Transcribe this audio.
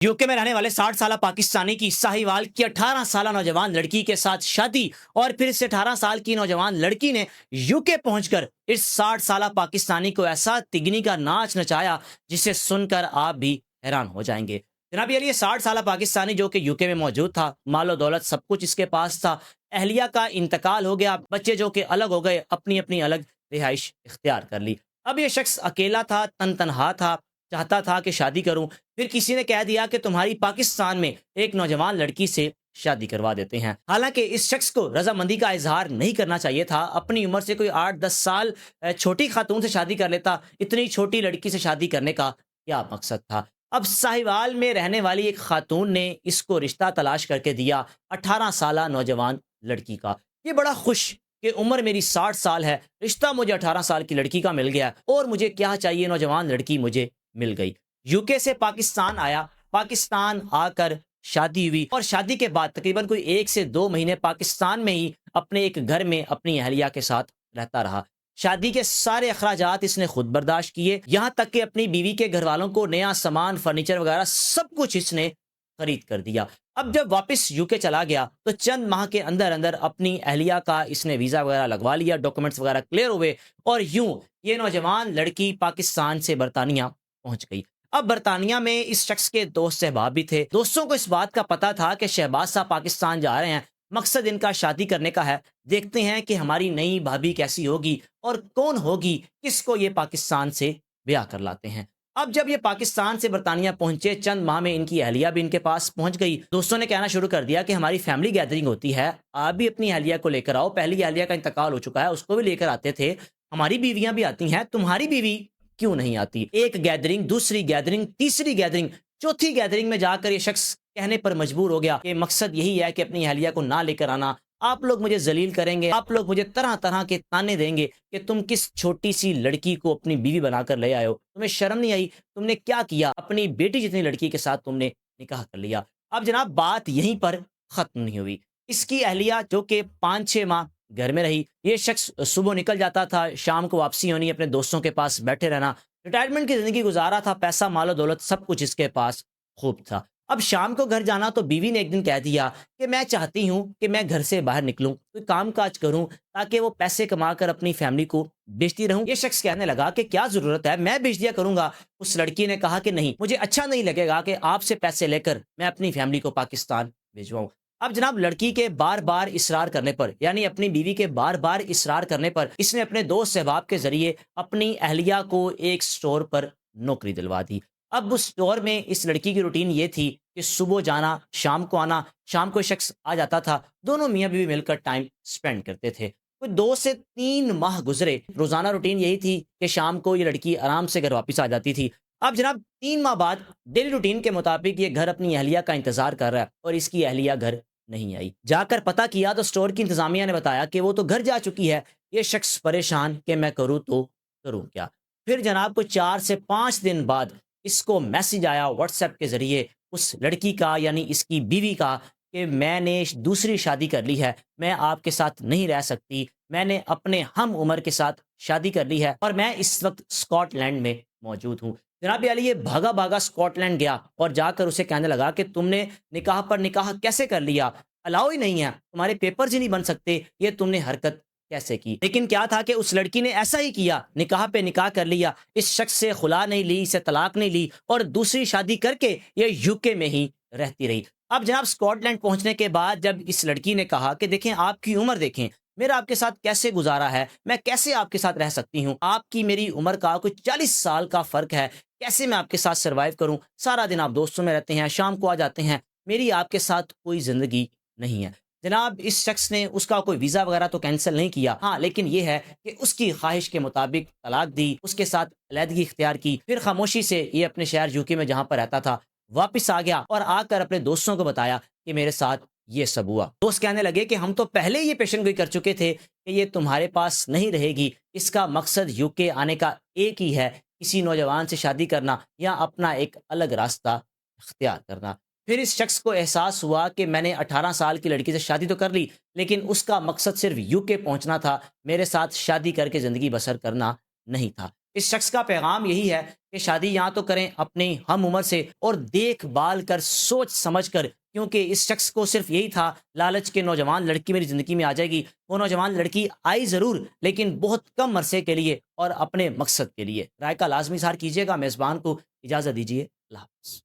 UK में रहने वाले 60 साल पाकिस्तानी की साहिवाल की 18 साल नौजवान लड़की के साथ शादी और फिर इस 18 साल की नौजवान लड़की ने यूके पहुंचकर इस 60 साल पाकिस्तानी को ऐसा तिगनी का नाच नचाया जिसे सुनकर आप भी हैरान हो जाएंगे। जनाब ये 60 साल पाकिस्तानी जो कि यूके में मौजूद था, मालो दौलत सब कुछ इसके पास था, अहलिया का इंतकाल हो गया, बच्चे जो कि अलग हो गए, अपनी अपनी अलग रिहाइश इख्तियार कर ली। अब ये शख्स अकेला था, तनहा था, चाहता था कि शादी करूं। फिर किसी ने कह दिया कि तुम्हारी पाकिस्तान में एक नौजवान लड़की से शादी करवा देते हैं। हालांकि इस शख्स को रजामंदी का इजहार नहीं करना चाहिए था। अपनी उम्र से कोई 8-10 साल छोटी खातून से शादी कर लेता। इतनी छोटी लड़की से शादी करने का क्या मकसद था? अब साहिवाल में रहने वाली एक खातून ने इसको रिश्ता तलाश करके दिया, 18 साल नौजवान लड़की का। ये बड़ा खुश कि उम्र मेरी 60 साल है, रिश्ता मुझे 18 साल की लड़की का मिल गया और मुझे क्या चाहिए, नौजवान लड़की मुझे मिल गई। यूके से पाकिस्तान आया, पाकिस्तान आकर शादी हुई और शादी के बाद तकरीबन कोई 1 से 2 महीने पाकिस्तान में ही अपने एक घर में अपनी अहलिया के साथ रहता रहा। शादी के सारे अखराजात इसने खुद बर्दाश्त किए, यहां तक कि अपनी बीवी के घर वालों को नया सामान, फर्नीचर वगैरह सब कुछ इसने खरीद कर दिया। अब जब वापस यूके चला गया तो चंद माह के अंदर अंदर अपनी अहलिया का इसने वीजा वगैरह लगवा लिया, डॉक्यूमेंट्स वगैरह क्लियर हुए और यूं ये नौजवान लड़की पाकिस्तान से बरतानिया पहुंच गई। अब बरतानिया में इस शख्स के दोस्त सहबाब भी थे। दोस्तों को इस बात का पता था कि शहबाज साहब पाकिस्तान जा रहे हैं, मकसद इनका शादी करने का है, देखते हैं कि हमारी नई भाभी कैसी होगी और कौन होगी, किसको ये पाकिस्तान से ब्याह कर लाते हैं। अब जब ये पाकिस्तान से बरतानिया पहुंचे, चंद माह में इनकी अहलिया भी इनके पास पहुंच गई। दोस्तों ने कहना शुरू कर दिया कि हमारी फैमिली गैदरिंग होती है, आप भी अपनी अहलिया को लेकर आओ। पहली अहलिया का इंतकाल हो चुका है, उसको भी लेकर आते थे, हमारी बीवियां भी आती हैं, तुम्हारी बीवी क्यों नहीं आती? एक गैदरिंग, दूसरी गैदरिंग, तीसरी गैदरिंग, चौथी गैदरिंग में जाकर ये शख्स कहने पर मजबूर हो गया कि मकसद यही है कि अपनी अहलिया को ना लेकर आना, आप लोग मुझे जलील करेंगे, आप लोग मुझे तरह तरह के ताने देंगे कि तुम किस छोटी सी लड़की को अपनी बीवी बनाकर ले आए हो, तुम्हें शर्म नहीं आई? तुमने क्या किया? अपनी बेटी जितनी लड़की के साथ तुमने निकाह कर लिया। अब जनाब बात यहीं पर खत्म नहीं हुई। इसकी अहलिया जो कि 5-6 माह घर में रही, ये शख्स सुबह निकल जाता था, शाम को वापसी होनी, अपने दोस्तों के पास बैठे रहना, रिटायरमेंट की जिंदगी गुजारा था, पैसा मालो दौलत सब कुछ इसके पास खूब था। अब शाम को घर जाना तो बीवी ने एक दिन कह दिया कि मैं चाहती हूं कि मैं घर से बाहर निकलूं, कोई काम काज करूं ताकि वो पैसे कमाकर अपनी फैमिली को बेचती रहूं। ये शख्स कहने लगा कि क्या जरूरत है, मैं बेच दिया करूंगा। उस लड़की ने कहा कि नहीं, मुझे अच्छा नहीं लगेगा कि आपसे पैसे लेकर मैं अपनी फैमिली को पाकिस्तान भिजवाऊं। अब जनाब लड़की के बार बार इसरार करने पर, यानी अपनी बीवी के बार बार इसरार करने पर, इसने अपने दोस्त सहबाब के जरिए अपनी अहलिया को एक स्टोर पर नौकरी दिलवा दी। अब उस स्टोर में इस लड़की की रूटीन ये थी कि सुबह जाना, शाम को आना, शाम को शख्स आ जाता था, दोनों मियाँ बीवी मिलकर टाइम स्पेंड करते थे। कोई 2 से 3 माह गुजरे, रोजाना रूटीन यही थी कि शाम को ये लड़की आराम से घर वापस आ जाती थी। अब जनाब 3 माह बाद डेली रूटीन के मुताबिक ये घर अपनी अहलिया का इंतजार कर रहा है और इसकी अहलिया घर नहीं आई। जाकर पता किया तो स्टोर की इंतजामिया ने बताया कि वो तो घर जा चुकी है। ये शख्स परेशान कि मैं करूँ तो करूँ क्या। फिर जनाब को 4 से 5 दिन बाद इसको मैसेज आया व्हाट्सएप के जरिए उस लड़की का, यानी इसकी बीवी का, कि मैंने दूसरी शादी कर ली है, मैं आपके साथ नहीं रह सकती, मैंने अपने हम उम्र के साथ शादी कर ली है और मैं इस वक्त स्कॉटलैंड में मौजूद हूँ। जनाब अली ये भागा भागा स्कॉटलैंड गया और जाकर उसे कहने लगा कि तुमने निकाह पर निकाह कैसे कर लिया, अलाउ ही नहीं है, तुम्हारे पेपर्स ही नहीं बन सकते, ये तुमने हरकत कैसे की? लेकिन क्या था कि उस लड़की ने ऐसा ही किया, निकाह पे निकाह कर लिया, इस शख्स से खुला नहीं ली, इसे तलाक नहीं ली और दूसरी शादी करके ये यूके में ही रहती रही। अब जनाब स्कॉटलैंड पहुंचने के बाद जब इस लड़की ने कहा कि देखें आपकी उम्र देखें, मेरा आपके साथ कैसे गुजारा है, मैं कैसे आपके साथ रह सकती हूँ, आपकी मेरी उम्र का कुछ 40 साल का फर्क है, कैसे मैं आपके साथ सर्वाइव करूं, सारा दिन आप दोस्तों में रहते हैं, शाम को आ जाते हैं, मेरी आपके साथ कोई जिंदगी नहीं है। जनाब इस शख्स ने उसका कोई वीजा वगैरह तो कैंसिल नहीं किया, हाँ लेकिन यह है कि उसकी ख्वाहिश के मुताबिक तलाक दी, उसके साथ अलहदगी इख्तियार की। फिर खामोशी से ये अपने शहर यूके में जहां पर रहता था वापस आ गया और आकर अपने दोस्तों को बताया कि मेरे साथ ये सब हुआ। दोस्त कहने लगे कि हम तो पहले ये पेशन गोई कर चुके थे कि ये तुम्हारे पास नहीं रहेगी, इसका मकसद यूके आने का एक ही है, किसी नौजवान से शादी करना या अपना एक अलग रास्ता इख्तियार करना। फिर इस शख्स को एहसास हुआ कि मैंने 18 साल की लड़की से शादी तो कर ली, लेकिन उसका मकसद सिर्फ यूके पहुंचना था, मेरे साथ शादी करके ज़िंदगी बसर करना नहीं था। اس شخص کا پیغام یہی ہے کہ شادی یہاں تو کریں اپنی ہم عمر سے اور دیکھ بھال کر سوچ سمجھ کر، کیونکہ اس شخص کو صرف یہی تھا لالچ کے نوجوان لڑکی میری زندگی میں آ جائے گی۔ وہ نوجوان لڑکی آئی ضرور لیکن بہت کم عرصے کے لیے اور اپنے مقصد کے لیے۔ رائے کا لازمی اظہار کیجیے گا۔ میزبان کو اجازت دیجیے۔ اللہ حافظ۔